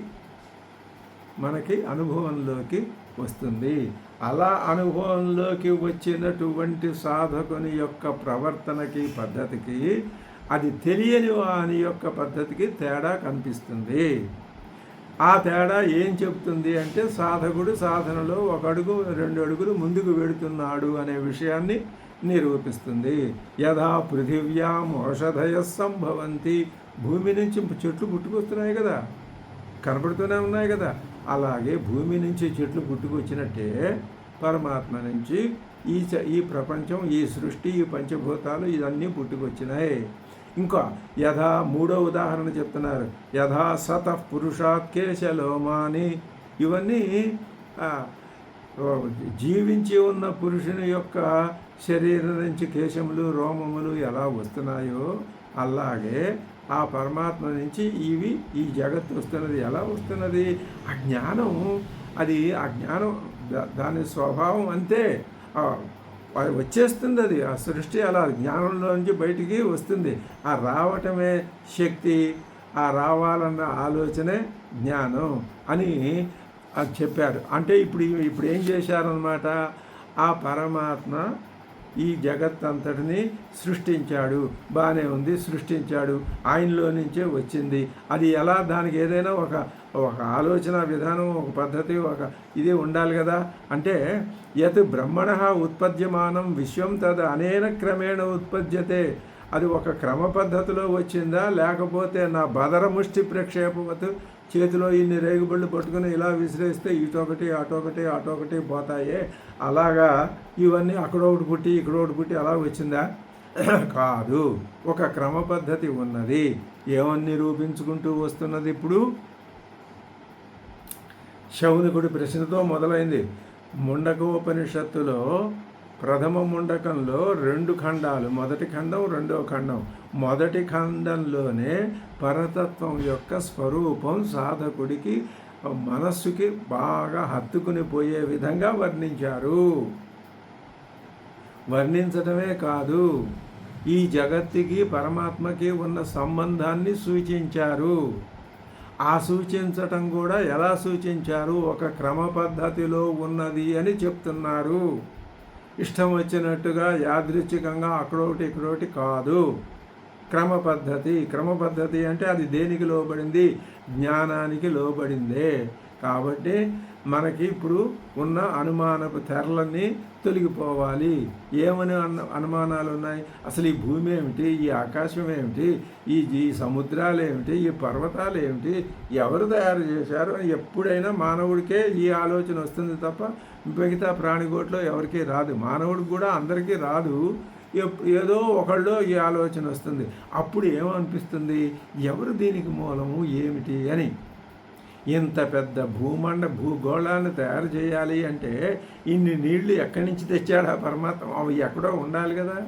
మనకి అనుభవంలోకి వస్తుంది. అలా అనుభవంలోకి వచ్చినటువంటి సాధకుని యొక్క ప్రవర్తనకి, పద్ధతికి, అది తెలియని వాని యొక్క పద్ధతికి తేడా కనిపిస్తుంది. ఆ తేడా ఏం చెప్తుంది అంటే సాధకుడు సాధనలో 1 అడుగు 2 అడుగులు ముందుకు వెడుతున్నాడు అనే విషయాన్ని నిరూపిస్తుంది. యథా పృథివ్యాం ఔషధయ సంభవంతి, భూమి నుంచి చెట్లు పుట్టుకొస్తున్నాయి కదా, కనపడుతూనే ఉన్నాయి కదా, అలాగే భూమి నుంచి చెట్లు పుట్టుకొచ్చినట్టే పరమాత్మ నుంచి ఈ ప్రపంచం, ఈ సృష్టి, ఈ పంచభూతాలు ఇవన్నీ పుట్టుకొచ్చినాయి. ఇంకా యథా 3వ ఉదాహరణ చెప్తున్నారు, యథా సత పురుషాత్ కేశలోమాని, ఇవన్నీ జీవించి ఉన్న పురుషుని యొక్క శరీరం నుంచి కేశములు రోమములు ఎలా వస్తున్నాయో అలాగే ఆ పరమాత్మ నుంచి ఈ జగత్తు వస్తున్నది. ఎలా వస్తున్నది? అజ్ఞానం. అది అజ్ఞానం, దాని స్వభావం అంతే, వచ్చేస్తుంది. అది ఆ సృష్టి అలా జ్ఞానంలో నుంచి బయటికి వస్తుంది. ఆ రావటమే శక్తి, ఆ రావాలన్న ఆలోచనే జ్ఞానం అని చెప్పారు. అంటే ఇప్పుడు ఏం చేశారనమాట, ఆ పరమాత్మ ఈ జగత్తంతటిని సృష్టించాడు, బాగానే ఉంది, సృష్టించాడు, ఆయనలో నుంచే వచ్చింది. అది ఎలా, దానికి ఏదైనా ఒక ఆలోచన విధానం, ఒక పద్ధతి, ఇది ఉండాలి కదా. అంటే యత్ బ్రహ్మణ ఉత్పద్యమానం విశ్వం తద్ అనేన క్రమేణ ఉత్పద్యతే, అది ఒక క్రమ పద్ధతిలో వచ్చిందా, లేకపోతే నా బదర ముష్టి ప్రక్షేపవత్, చేతిలో ఇన్ని రేగుబళ్ళు పట్టుకుని ఇలా విసిరేస్తే ఇటొకటి అటొకటి పోతాయే, అలాగా ఇవన్నీ అక్కడొకటి పుట్టి ఇక్కడొకటి పుట్టి అలా వచ్చిందా? కాదు, ఒక క్రమ పద్ధతి ఉన్నది. ఏమని నిరూపించుకుంటూ వస్తున్నది? ఇప్పుడు శౌనకుడి ప్రశ్నతో మొదలైంది. ముండకోపనిషత్తులో ప్రథమ ముండకంలో 2 ఖండాలు, మొదటి ఖండం, రెండవ ఖండం. మొదటి ఖండంలోనే పరతత్వం యొక్క స్వరూపం సాధకుడికి మనస్సుకి బాగా హత్తుకుని పోయే విధంగా వర్ణించారు. వర్ణించడమే కాదు, ఈ జగత్తుకి పరమాత్మకి ఉన్న సంబంధాన్ని సూచించారు. ఆ సూచించటం కూడా ఎలా సూచించారు? ఒక క్రమ పద్ధతిలో ఉన్నది అని చెప్తున్నారు. ఇష్టం వచ్చినట్టుగా యాదృచ్ఛికంగా అక్కడొకటి ఇక్కడొకటి కాదు. క్రమ పద్ధతి అంటే అది దేనికి లోబడింది? జ్ఞానానికి లోబడిందే. కాబట్టి మనకి ఇప్పుడు ఉన్న అనుమానపు తెరలన్నీ తొలగిపోవాలి. ఏమని అనుమానాలు ఉన్నాయి? అసలు ఈ భూమి ఏమిటి, ఈ ఆకాశం ఏమిటి, ఈ సముద్రాలు ఏమిటి, ఈ పర్వతాలు ఏమిటి, ఎవరు తయారు చేశారు అని ఎప్పుడైనా మానవుడికే ఈ ఆలోచన వస్తుంది తప్ప మిగతా ప్రాణికోట్లో ఎవరికీ రాదు. మానవుడికి కూడా అందరికీ రాదు, ఏదో ఒకళ్ళు ఈ ఆలోచన వస్తుంది. అప్పుడు ఏమనిపిస్తుంది? ఎవరు దీనికి మూలము ఏమిటి అని. ఇంత పెద్ద భూగోళాన్ని తయారు చేయాలి అంటే ఇన్ని నీళ్లు ఎక్కడి నుంచి తెచ్చాడు ఆ పరమాత్మ? అవి ఎక్కడో ఉండాలి కదా,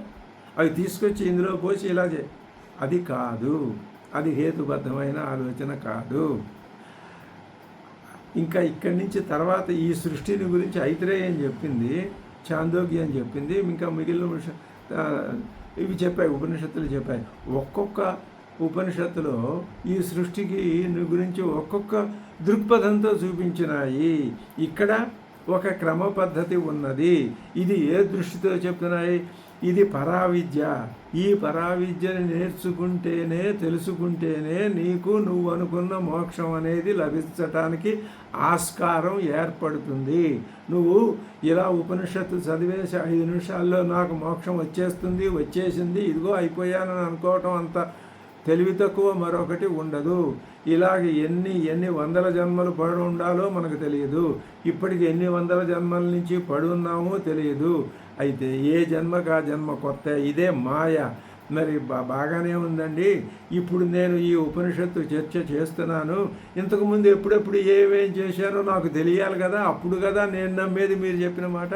అవి తీసుకొచ్చి ఇందులో పోసి ఇలా అది కాదు, అది హేతుబద్ధమైన ఆలోచన కాదు. ఇంకా ఇక్కడి నుంచి తర్వాత ఈ సృష్టిని గురించి ఐతరేయం చెప్పింది, చాందోగ్యం చెప్పింది, ఇంకా మిగిలిన ఇవి చెప్పాయి, ఉపనిషత్తులు చెప్పాయి. ఒక్కొక్క ఉపనిషత్తులో ఈ సృష్టికి గురించి ఒక్కొక్క దృక్పథంతో చూపించినాయి. ఇక్కడ ఒక క్రమ పద్ధతి ఉన్నది. ఇది ఏ దృష్టితో చెప్తున్నాయి? ఇది పరావిద్య. ఈ పరావిద్యని నేర్చుకుంటేనే, తెలుసుకుంటేనే నీకు నువ్వు అనుకున్న మోక్షం అనేది లభించటానికి ఆస్కారం ఏర్పడుతుంది. నువ్వు ఇలా ఉపనిషత్తు చదివేసి 5 నిమిషాల్లో నాకు మోక్షం వచ్చేసింది, ఇదిగో అయిపోయానని అనుకోవటం అంత తెలివి తక్కువ మరొకటి ఉండదు. ఇలాగ ఎన్ని వందల జన్మలు పడి ఉండాలో మనకు తెలియదు. ఇప్పటికి ఎన్ని వందల జన్మల నుంచి పడి ఉన్నామో తెలియదు. అయితే ఏ జన్మకు ఆ జన్మ కొత్త, ఇదే మాయ. మరి బాగానే ఉందండి. ఇప్పుడు నేను ఈ ఉపనిషత్తు చర్చ చేస్తున్నాను, ఇంతకుముందు ఎప్పుడెప్పుడు ఏమేం చేశానో నాకు తెలియాలి కదా, అప్పుడు కదా నేను నమ్మేది. మీరు చెప్పిన మాట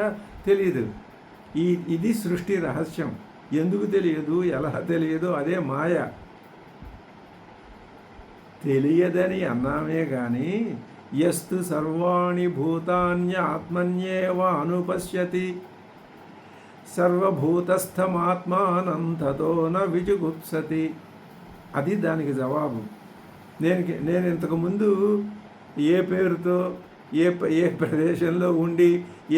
తెలియదు. ఇది సృష్టి రహస్యం. ఎందుకు తెలియదు, ఎలా తెలియదు? అదే మాయ. తెలియదని అన్నామే కానీ యస్తు సర్వాణి భూతాన్య ఆత్మన్యేవ అనుపశ్యతి సర్వభూతస్థమాత్మానం తతో న విజుగుప్సతి. అది దానికి జవాబు. నేను ఇంతకుముందు ఏ పేరుతో ఏ ప్రదేశంలో ఉండి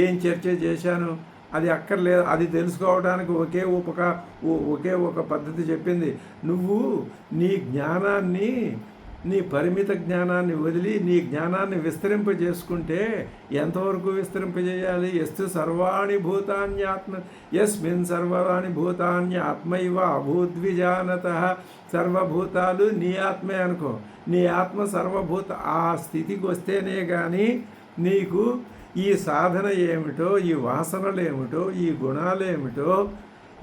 ఏం చర్చ చేశాను అది అక్కర్లేదు. అది తెలుసుకోవడానికి ఒకే ఒక పద్ధతి చెప్పింది. నువ్వు నీ జ్ఞానాన్ని నీ పరిమిత జ్ఞానాన్ని వదిలి నీ జ్ఞానాన్ని విస్తరింపజేసుకుంటే ఎంతవరకు విస్తరింపజేయాలి? ఎస్తు సర్వాణి భూతాన్యాత్మ యస్మిన్ సర్వాణి భూతాన్యాత్మైవ అభూద్విజానత. సర్వభూతాలు నీ ఆత్మే అనుకో. నీ ఆత్మ సర్వభూత ఆ స్థితికి వస్తేనే కానీ నీకు ఈ సాధన ఏమిటో, ఈ వాసనలు ఏమిటో, ఈ గుణాలు ఏమిటో,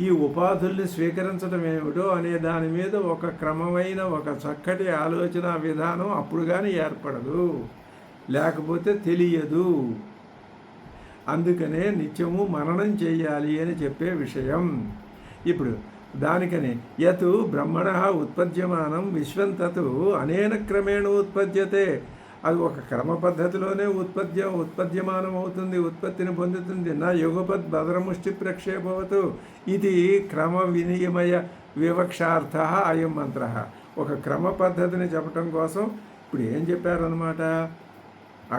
ఈ ఉపాధుల్ని స్వీకరించడం ఏమిటో అనే దాని మీద ఒక క్రమమైన ఒక చక్కటి ఆలోచన విధానం అప్పుడు కానీ ఏర్పడదు, లేకపోతే తెలియదు. అందుకనే నిత్యము మననం చేయాలి అని చెప్పే విషయం. ఇప్పుడు దానికని యత్ బ్రహ్మణ ఉత్పద్యమానం విశ్వం తత్ అనేన క్రమేణ ఉత్పద్యతే. అది ఒక క్రమ పద్ధతిలోనే ఉత్పద్యమానం అవుతుంది, ఉత్పత్తిని పొందుతుంది. నా యుగపద్ భద్రముష్టి ప్రక్షేపవతు. ఇది క్రమ వినిమయ వివక్షార్థ అయం మంత్ర. ఒక క్రమ పద్ధతిని చెప్పటం కోసం ఇప్పుడు ఏం చెప్పారనమాట?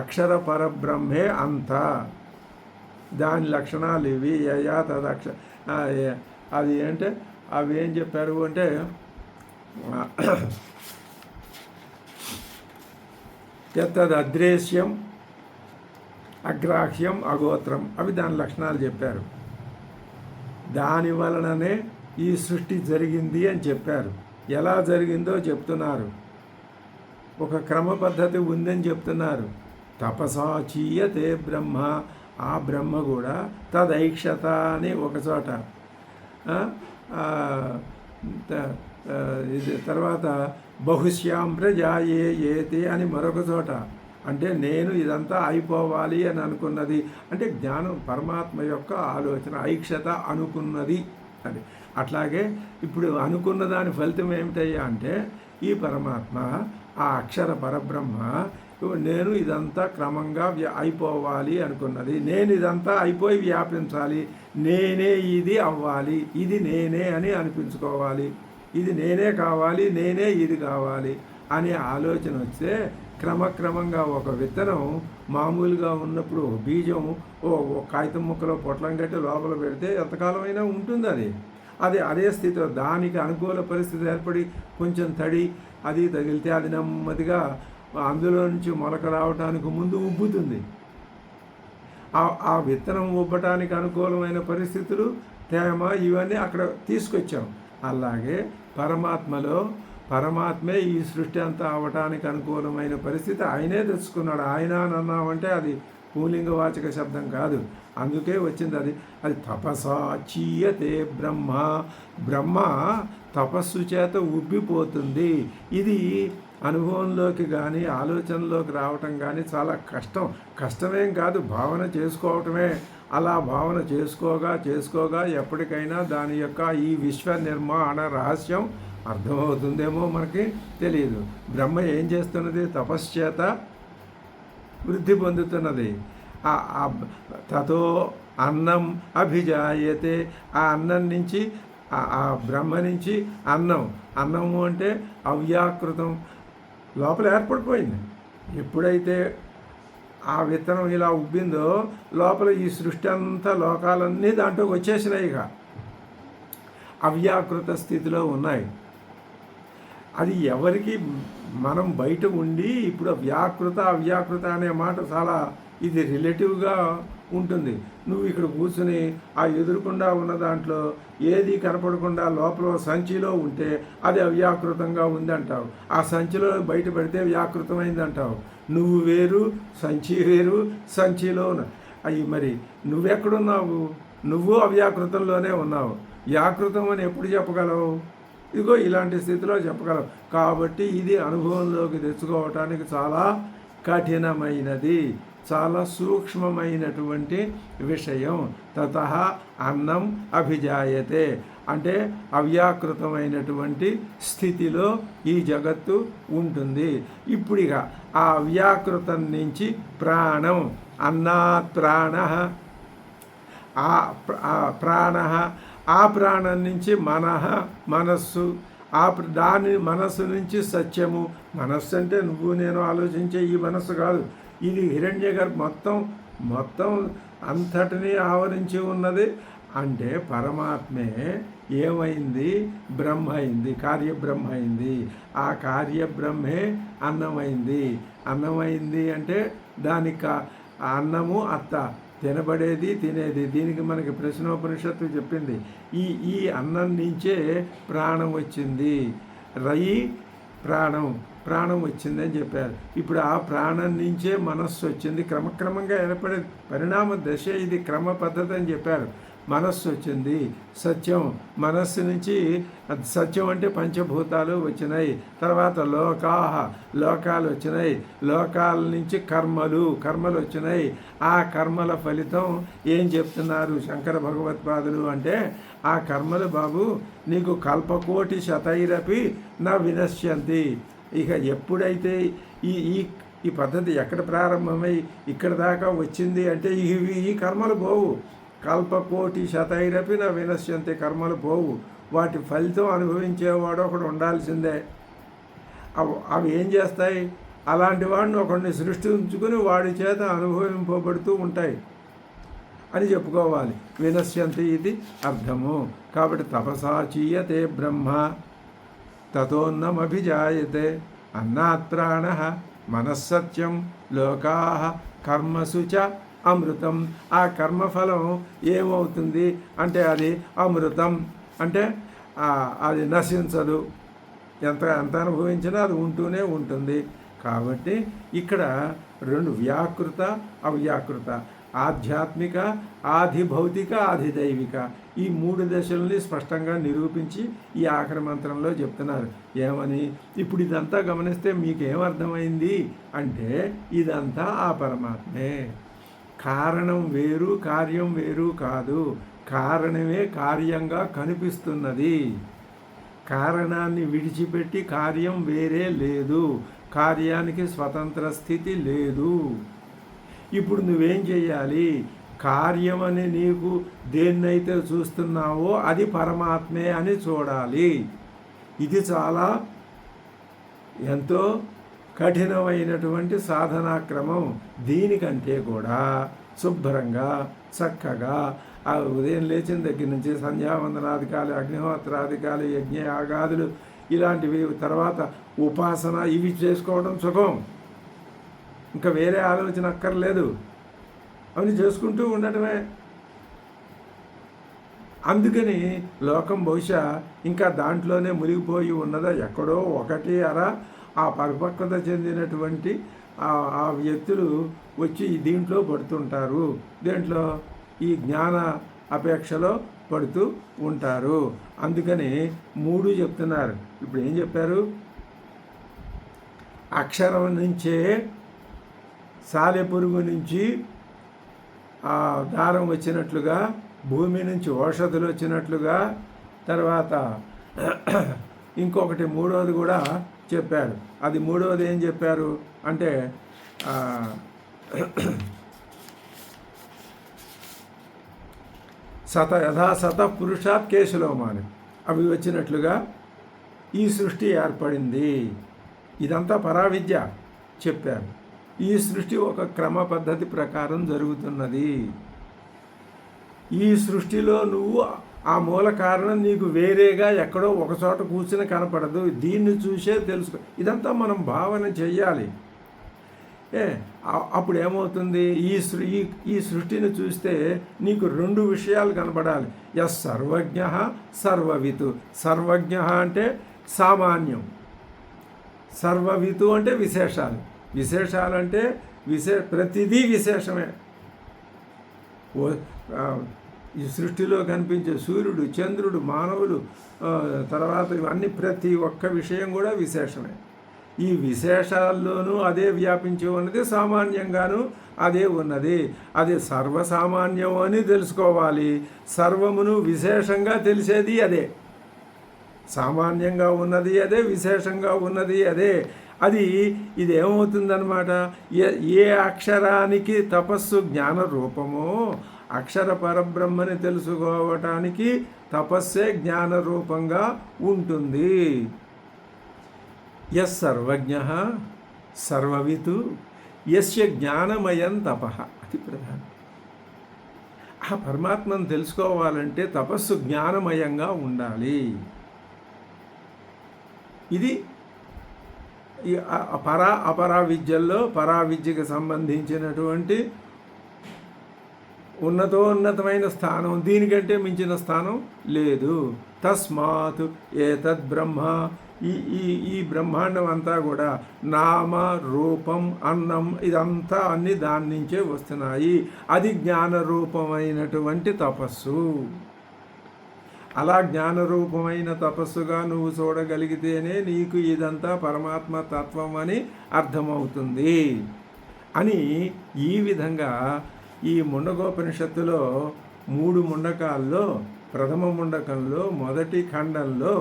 అక్షర పరబ్రహ్మే అంత, దాని లక్షణాలు ఇవి. యయా తదక్ష అది ఏంటే అవి ఏం చెప్పారు అంటే తదద్రేశ్యం అగ్రాహ్యం అగోత్రం, అవి దాని లక్షణాలు చెప్పారు. దాని వలననే ఈ సృష్టి జరిగింది అని చెప్పారు. ఎలా జరిగిందో చెప్తున్నారు. ఒక క్రమ పద్ధతి ఉందని చెప్తున్నారు. తపసాచీయతే బ్రహ్మ, ఆ బ్రహ్మ కూడా తదైక్షత అని ఒకచోట, ఇది తర్వాత బహుశ్యాం ప్రజాయే ఏతే అని మరొక చోట. అంటే నేను ఇదంతా అయిపోవాలి అని అనుకున్నది, అంటే జ్ఞానం పరమాత్మ యొక్క ఆలోచన, ఐక్షత అనుకున్నది అని. అట్లాగే ఇప్పుడు అనుకున్న దాని ఫలితం ఏమిటయ్యా అంటే ఈ పరమాత్మ, ఆ అక్షర పరబ్రహ్మ నేను ఇదంతా క్రమంగా అయిపోవాలి అనుకున్నది. నేను ఇదంతా అయిపోయి వ్యాపించాలి, నేనే ఇది అవ్వాలి, ఇది నేనే అని అనిపించుకోవాలి, ఇది నేనే కావాలి, నేనే ఇది కావాలి అనే ఆలోచన వస్తే క్రమక్రమంగా ఒక విత్తనం మామూలుగా ఉన్నప్పుడు బీజం కాగితం ముక్కలో పొట్లం కట్టి లోపల పెడితే ఎంతకాలం అయినా ఉంటుంది. అది అదే స్థితిలో దానికి అనుకూల పరిస్థితి ఏర్పడి కొంచెం తడి అది తగిలితే అది నెమ్మదిగా అందులో నుంచి మొలక రావడానికి ముందు ఉబ్బుతుంది. ఆ విత్తనం ఉబ్బటానికి అనుకూలమైన పరిస్థితులు, తేమ, ఇవన్నీ అక్కడ తీసుకొచ్చాం. అలాగే పరమాత్మే ఈ సృష్టి అంతా అవటానికి అనుకూలమైన పరిస్థితి ఆయనే తెచ్చుకున్నాడు. ఆయన అన్నామంటే అది పూలింగవాచక శబ్దం కాదు, అందుకే వచ్చింది అది తపసా చీయతే బ్రహ్మ తపస్సు చేత ఉబ్బిపోతుంది. ఇది అనుభవంలోకి కానీ ఆలోచనలోకి రావటం కానీ చాలా కష్టమేం కాదు, భావన చేసుకోవటమే. అలా భావన చేసుకోగా ఎప్పటికైనా దాని యొక్క ఈ విశ్వ నిర్మాణ రహస్యం అర్థమవుతుందేమో మనకి తెలియదు. బ్రహ్మ ఏం చేస్తున్నది? తపశ్చేత వృద్ధి పొందుతున్నది. తతో అన్నం అభిజాయతే. ఆ అన్నం నుంచి, ఆ బ్రహ్మ నుంచి అన్నము అంటే అవ్యాకృతం లోపల ఏర్పడిపోయింది. ఎప్పుడైతే ఆ విత్తనం ఇలా ఉబ్బిందో లోపల ఈ సృష్టి అంతా, లోకాలన్నీ దాంట్లోకి వచ్చేసినాయి, ఇక అవ్యాకృత స్థితిలో ఉన్నాయి. అది ఎవరికి మనం బయట ఉండి ఇప్పుడు అవ్యాకృత అనే మాట చాలా ఇది రిలేటివ్గా ఉంటుంది. నువ్వు ఇక్కడ కూర్చుని ఆ ఎదురుకుండా ఉన్న దాంట్లో ఏది కనపడకుండా లోపల సంచిలో ఉంటే అది అవ్యాకృతంగా ఉందంటావు. ఆ సంచిలో బయట పెడితే వ్యాకృతమైందంటావు. నువ్వు వేరు, సంచి వేరు, సంచిలో అవి మరి నువ్వెక్కడున్నావు? నువ్వు అవ్యాకృతంలోనే ఉన్నావు. వ్యాకృతం అని ఎప్పుడు చెప్పగలవు? ఇదిగో ఇలాంటి స్థితిలో చెప్పగలవు. కాబట్టి ఇది అనుభవంలోకి తెచ్చుకోవటానికి చాలా కఠినమైనది, చాలా సూక్ష్మమైనటువంటి విషయం. తతః అన్నం అభిజాయతే అంటే అవ్యాకృతమైనటువంటి స్థితిలో ఈ జగత్తు ఉంటుంది. ఇప్పుడిక ఆ అవ్యాకృతం నుంచి ప్రాణం, అన్నాత్ ప్రాణ, ఆ ప్రాణం నుంచి మనస్సు, దాని మనస్సు నుంచి సత్యము. మనస్సు అంటే నువ్వు నేను ఆలోచించే ఈ మనస్సు కాదు, ఇది హిరణ్యగర్భ మొత్తం అంతటినీ ఆవరించి ఉన్నది. అంటే పరమాత్మే ఏమైంది? బ్రహ్మ అయింది, కార్యబ్రహ్మ అయింది. ఆ కార్యబ్రహ్మే అన్నమైంది. అన్నమైంది అంటే దానికి అన్నము అత్త, తినబడేది తినేది. దీనికి మనకి ప్రశ్నోపనిషత్తు చెప్పింది. ఈ అన్నం నుంచే ప్రాణం వచ్చింది. రయి ప్రాణం, ప్రాణం వచ్చిందని చెప్పారు. ఇప్పుడు ఆ ప్రాణం నుంచే మనస్సు వచ్చింది. క్రమక్రమంగా ఏర్పడే పరిణామ దశ ఇది, క్రమ పద్ధతి అని చెప్పారు. మనస్సు వచ్చింది, సత్యం. మనస్సు నుంచి సత్యం అంటే పంచభూతాలు వచ్చినాయి. తర్వాత లోకాలు వచ్చినాయి. లోకాల నుంచి కర్మలు వచ్చినాయి. ఆ కర్మల ఫలితం ఏం చెప్తున్నారు శంకర భగవత్పాదులు అంటే, ఆ కర్మలు బాబు నీకు కల్పకోటి శతైరపి నా వినశ్యంతి. ఇక ఎప్పుడైతే ఈ పద్ధతి ఎక్కడ ప్రారంభమై ఇక్కడ దాకా వచ్చింది అంటే ఈ కర్మలు పోవు. కల్పకోటి శతైరపి నా వినశ్యంతి, కర్మలు పోవు. వాటి ఫలితం అనుభవించేవాడు ఒకడు ఉండాల్సిందే. అవి ఏం చేస్తాయి? అలాంటి వాడిని ఒకడిని సృష్టించుకుని వాడి చేత అనుభవింపబడుతూ ఉంటాయి అని చెప్పుకోవాలి. వినశ్యంతి ఇది అర్థము. కాబట్టి తపసా చీయతే బ్రహ్మ తతోన్నమభిజాయతే అన్నాత్ ప్రాణ మనస్సత్యం లోకా కర్మసు చ అమృతం. ఆ కర్మఫలం ఏమవుతుంది అంటే అది అమృతం. అంటే అది నశించదు. ఎంత అనుభవించినా అది ఉంటూనే ఉంటుంది. కాబట్టి ఇక్కడ రెండు, వ్యాకృత అవ్యాకృత, ఆధ్యాత్మిక, ఆధిభౌతిక, ఆధిదైవిక, ఈ మూడు దశల్ని స్పష్టంగా నిరూపించి ఈ ఆఖరి మంత్రంలో చెప్తున్నారు. ఏమని? ఇప్పుడు ఇదంతా గమనిస్తే మీకు ఏమర్థమైంది అంటే ఇదంతా ఆ పరమాత్మే. కారణం వేరు, కార్యం వేరు కాదు. కారణమే కార్యంగా కనిపిస్తున్నది. కారణాన్ని విడిచిపెట్టి కార్యం వేరే లేదు. కార్యానికి స్వతంత్ర స్థితి లేదు. ఇప్పుడు నువ్వేం చేయాలి? కార్యం అని నీకు దేన్నైతే చూస్తున్నావో అది పరమాత్మే అని చూడాలి. ఇది చాలా ఎంతో కఠినమైనటువంటి సాధనా క్రమం. దీనికంటే కూడా శుభ్రంగా చక్కగా ఆ ఉదయం లేచిన దగ్గర నుంచి సంధ్యావందనాధికాలు, అగ్నిహోత్రాధికాలు, యజ్ఞ యాగాదులు ఇలాంటివి, తర్వాత ఉపాసన, ఇవి చేసుకోవడం సుఖం. ఇంకా వేరే ఆలోచన అక్కర్లేదు. అవన్నీ చేసుకుంటూ ఉండటమే. అందుకని లోకం బహుశా ఇంకా దాంట్లోనే మునిగిపోయి ఉన్నదా? ఎక్కడో ఒకటి ఆ పరిపక్వత చెందినటువంటి ఆ వ్యక్తులు వచ్చి దీంట్లో పడుతుంటారు. దీంట్లో ఈ జ్ఞాన అపేక్షలో పడుతూ ఉంటారు. అందుకని మూడు చెప్తున్నారు. ఇప్పుడు ఏం చెప్పారు? అక్షరం నుంచే సాలెపురుగు నుంచి దారం వచ్చినట్లుగా, భూమి నుంచి ఔషధులు వచ్చినట్లుగా, తర్వాత ఇంకొకటి మూడవది కూడా చెప్పారు. అది మూడవది ఏం చెప్పారు అంటే యథాసత పురుషాత్ కేశలోమాని, అవి వచ్చినట్లుగా ఈ సృష్టి ఏర్పడింది. ఇదంతా పరావిద్య చెప్పారు. ఈ సృష్టి ఒక క్రమ పద్ధతి ప్రకారం జరుగుతున్నది. ఈ సృష్టిలో నువ్వు ఆ మూల కారణం నీకు వేరేగా ఎక్కడో ఒకచోట కూర్చుని కనపడదు. దీన్ని చూసే తెలుసుకో. ఇదంతా మనం భావన చెయ్యాలి. అప్పుడు ఏమవుతుంది? ఈ సృష్టిని చూస్తే నీకు రెండు విషయాలు కనపడాలి. సర్వజ్ఞ సర్వవితు. సర్వజ్ఞ అంటే సామాన్యం, సర్వవితు అంటే విశేషాలు. విశేషాలంటే ప్రతిదీ విశేషమే. ఈ సృష్టిలో కనిపించే సూర్యుడు, చంద్రుడు, మానవులు, తర్వాత ఇవన్నీ ప్రతి ఒక్క విషయం కూడా విశేషమే. ఈ విశేషాల్లోనూ అదే వ్యాపించి ఉన్నది, సామాన్యంగానూ అదే ఉన్నది. అది సర్వసామాన్యం అని తెలుసుకోవాలి. సర్వమును విశేషంగా తెలిసేది అదే. సామాన్యంగా ఉన్నది అదే, విశేషంగా ఉన్నది అదే. ఇది ఏమవుతుందన్నమాట? ఏ అక్షరానికి తపస్సు జ్ఞాన రూపమో, అక్షర పరబ్రహ్మని తెలుసుకోవటానికి తపస్సే జ్ఞాన రూపంగా ఉంటుంది. సర్వజ్ఞ సర్వవితు యస్య జ్ఞానమయం తపః. అతి ప్రధానం. ఆ పరమాత్మను తెలుసుకోవాలంటే తపస్సు జ్ఞానమయంగా ఉండాలి. ఇది ఈ అపరా విద్యల్లో పరా విద్యకు సంబంధించినటువంటి ఉన్నతోన్నతమైన స్థానం, దీనికంటే మించిన స్థానం లేదు. తస్మాత్ ఏతద్ బ్రహ్మ, ఈ ఈ ఈ బ్రహ్మాండం అంతా కూడా నామ రూపం అన్నం ఇదంతా అన్ని దాని నుంచే వస్తున్నాయి. అది జ్ఞానరూపమైనటువంటి తపస్సు. అలా జ్ఞానరూపమైన తపస్సుగా నువ్వు చూడగలిగితేనే నీకు ఇదంతా పరమాత్మ తత్వం అని అర్థమవుతుంది అని ఈ విధంగా ఈ ముండకోపనిషత్తులో 3 ముండకాల్లో ప్రథమ ముండకంలో మొదటి ఖండంలో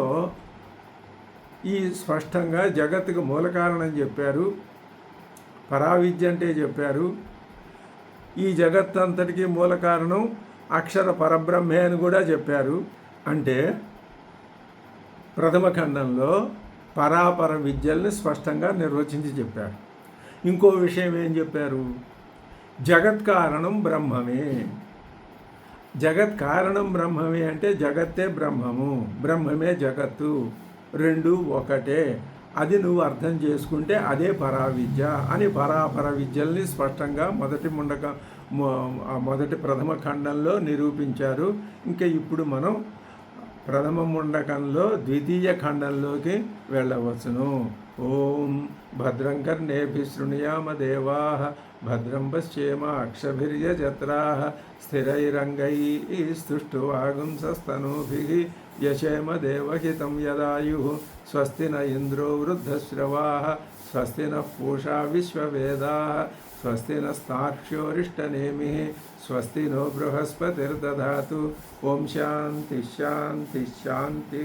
ఈ స్పష్టంగా జగత్తుకు మూల కారణం చెప్పారు, పరావిద్య అంటే చెప్పారు. ఈ జగత్తంతటికి మూల కారణం అక్షర పరబ్రహ్మే అని కూడా చెప్పారు. అంటే ప్రథమ ఖండంలో పరాపర విద్యల్ని స్పష్టంగా నిర్వచించి చెప్పారు. ఇంకో విషయం ఏం చెప్పారు? జగత్ కారణం బ్రహ్మమే. జగత్ కారణం బ్రహ్మమే అంటే జగత్తే బ్రహ్మము, బ్రహ్మమే జగత్తు, రెండు ఒకటే. అది నువ్వు అర్థం చేసుకుంటే అదే పరావిద్య అని పరాపర విద్యల్ని స్పష్టంగా మొదటి ప్రథమ ఖండంలో నిరూపించారు. ఇంకా ఇప్పుడు మనం ప్రథమ ముండకంలో ద్వితీయ ఖండంలోకి వెళ్ళవచ్చును. ఓం భద్రం కర్ణేభిः శృణుయామ దేవాः భద్రం పశ్యేమ అక్షభిర్యజత్రాः స్థిరైరంగైः స్తుష్టువాగుంసస్తనూభిः యశేమ దేవహితం యదాయుః స్వస్తి న ఇంద్రో వృద్ధశ్రవాः స్వస్తి నః పూషా విశ్వవేదాः స్వస్తి నస్తార్క్ష్యోరిష్టనేమిः స్వస్తి నో బృహస్పతిర్దధాతు. ఓం శాంతి శాంతి శాంతి.